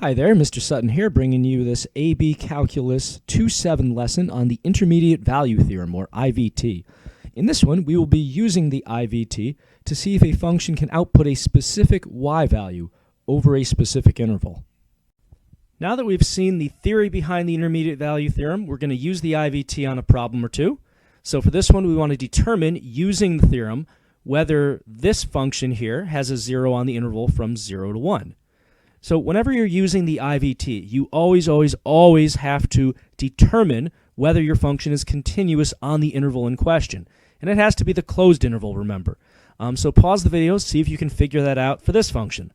Hi there, Mr. Sutton here, bringing you this AB Calculus 2.7 lesson on the Intermediate Value Theorem, or IVT. In this one, we will be using the IVT to see if a function can output a specific y value over a specific interval. Now that we've seen the theory behind the Intermediate Value Theorem, we're going to use the IVT on a problem or two. So for this one, we want to determine, using the theorem, whether this function here has a 0 on the interval from 0 to 1. So whenever you're using the IVT, you always have to determine whether your function is continuous on the interval in question. And it has to be the closed interval, remember. So pause the video, see if you can figure that out for this function.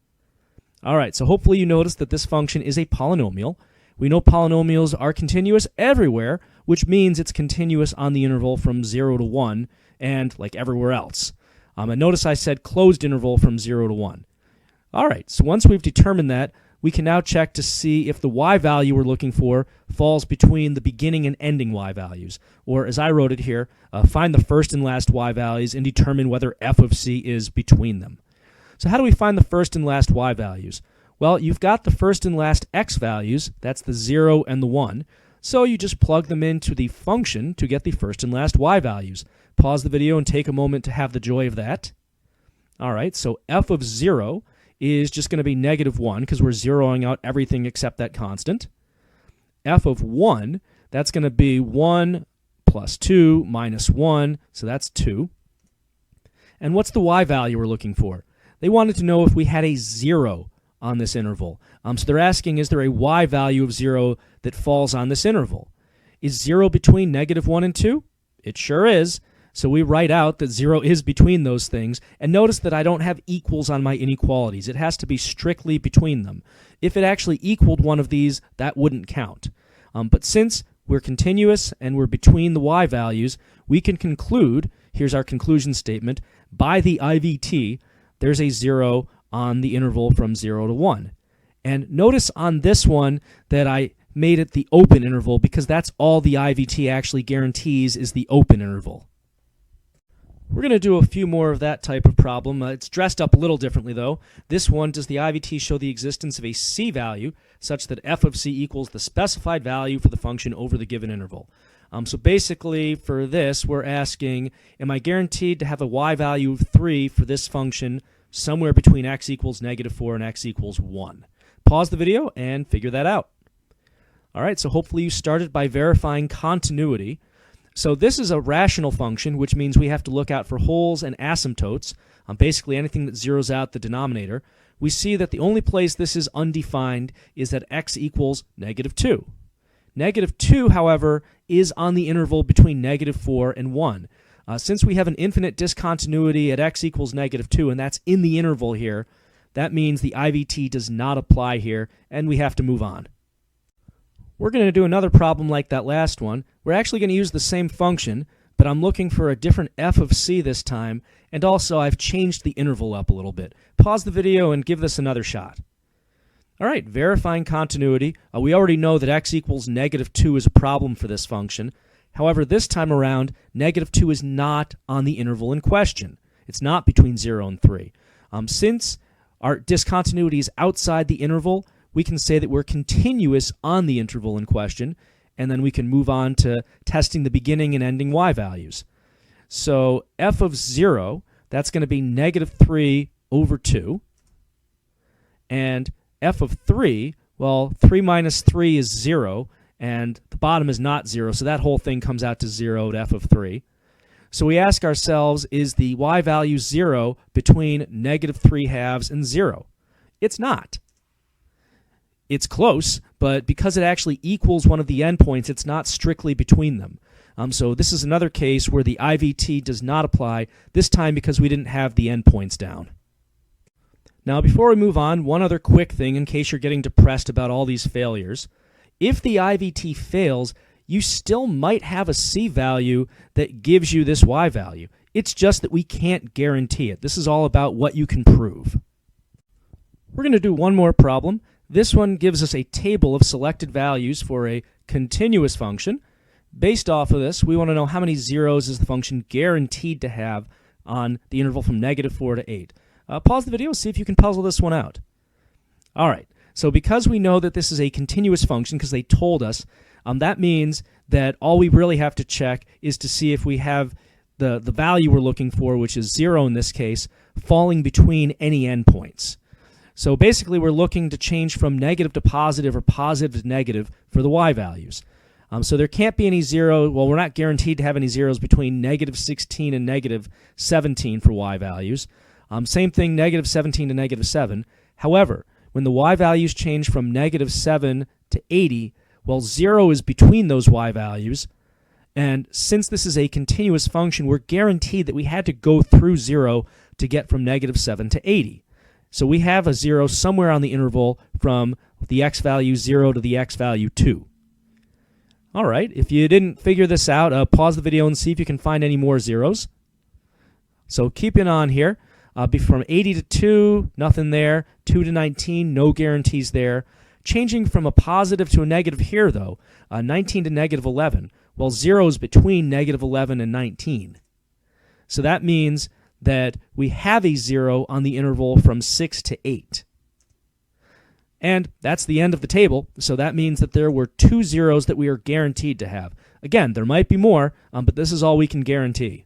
All right, so hopefully you noticed that this function is a polynomial. We know polynomials are continuous everywhere, which means it's continuous on the interval from 0 to 1 and like everywhere else. And notice I said closed interval from 0 to 1. All right, so once we've determined that, we can now check to see if the y value we're looking for falls between the beginning and ending y values. Or as I wrote it here, find the first and last y values and determine whether f of c is between them. So how do we find the first and last y values? Well, you've got the first and last x values, that's the 0 and the 1, so you just plug them into the function to get the first and last y values. Pause the video and take a moment to have the joy of that. All right, so f of 0 is just going to be -1 because we're zeroing out everything except that constant. F of 1, that's going to be 1 plus 2 minus 1, so that's 2. And what's the y value we're looking for? They wanted to know if we had a 0 on this interval. So they're asking, is there a y value of 0 that falls on this interval? Is 0 between -1 and 2? It sure is. So we write out that 0 is between those things, and notice that I don't have equals on my inequalities. It has to be strictly between them. If it actually equaled one of these, that wouldn't count. But since we're continuous and we're between the y values, we can conclude, here's our conclusion statement, by the IVT, there's a 0 on the interval from 0 to 1. And notice on this one that I made it the open interval because that's all the IVT actually guarantees is the open interval. We're going to do a few more of that type of problem. It's dressed up a little differently, though. This one, does the IVT show the existence of a c value such that f of c equals the specified value for the function over the given interval? So basically, for this, we're asking, am I guaranteed to have a y value of 3 for this function somewhere between x equals -4 and x equals 1? Pause the video and figure that out. All right, so hopefully you started by verifying continuity. So this is a rational function, which means we have to look out for wholes and asymptotes, basically anything that zeroes out the denominator. We see that the only place this is undefined is at x equals -2. -2, however, is on the interval between -4 and 1. Since we have an infinite discontinuity at x equals -2, and that's in the interval here, that means the IVT does not apply here, and we have to move on. We're going to do another problem like that last one. We're actually going to use the same function, but I'm looking for a different f of c this time, and also I've changed the interval up a little bit. Pause the video and give this another shot. All right, verifying continuity. We already know that x equals -2 is a problem for this function. However, this time around, -2 is not on the interval in question. It's not between 0 and 3. Since our discontinuity is outside the interval, we can say that we're continuous on the interval in question, and then we can move on to testing the beginning and ending y values. So f of 0, that's going to be -3 over 2. And f of 3, well, 3 minus 3 is 0, and the bottom is not 0, so that whole thing comes out to 0 at f of 3. So we ask ourselves, is the y value 0 between -3/2 and 0? It's not. It's close, but because it actually equals one of the endpoints, it's not strictly between them. So this is another case where the IVT does not apply, this time because we didn't have the endpoints down. Now, before we move on, one other quick thing in case you're getting depressed about all these failures. If the IVT fails, you still might have a c value that gives you this y value. It's just that we can't guarantee it. This is all about what you can prove. We're going to do one more problem. This one gives us a table of selected values for a continuous function. Based off of this, we want to know how many zeros is the function guaranteed to have on the interval from -4 to 8. Pause the video, see if you can puzzle this one out. All right, So because we know that this is a continuous function, because they told us, that means that all we really have to check is to see if we have the value we're looking for, which is 0 in this case, falling between any endpoints. So basically we're looking to change from negative to positive or positive to negative for the y values. So there can't be any 0, well, we're not guaranteed to have any zeros between negative 16 and negative 17 for y values. Same thing, negative 17 to negative 7. However, when the y values change from negative 7 to 80, well, 0 is between those y values. And since this is a continuous function, we're guaranteed that we had to go through 0 to get from negative 7 to 80. So we have a 0 somewhere on the interval from the x value 0 to the x value 2. All right, if you didn't figure this out, pause the video and see if you can find any more zeros. So keeping on here, from 80 to 2, nothing there. 2 to 19, no guarantees there. Changing from a positive to a negative here, though, 19 to negative 11. Well, 0 is between negative 11 and 19. So that means that we have a 0 on the interval from 6 to 8. And that's the end of the table, so that means that there were 2 zeros that we are guaranteed to have. Again, there might be more, but this is all we can guarantee.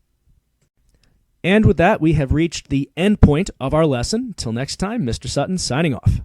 And with that, we have reached the end point of our lesson. Till next time, Mr. Sutton signing off.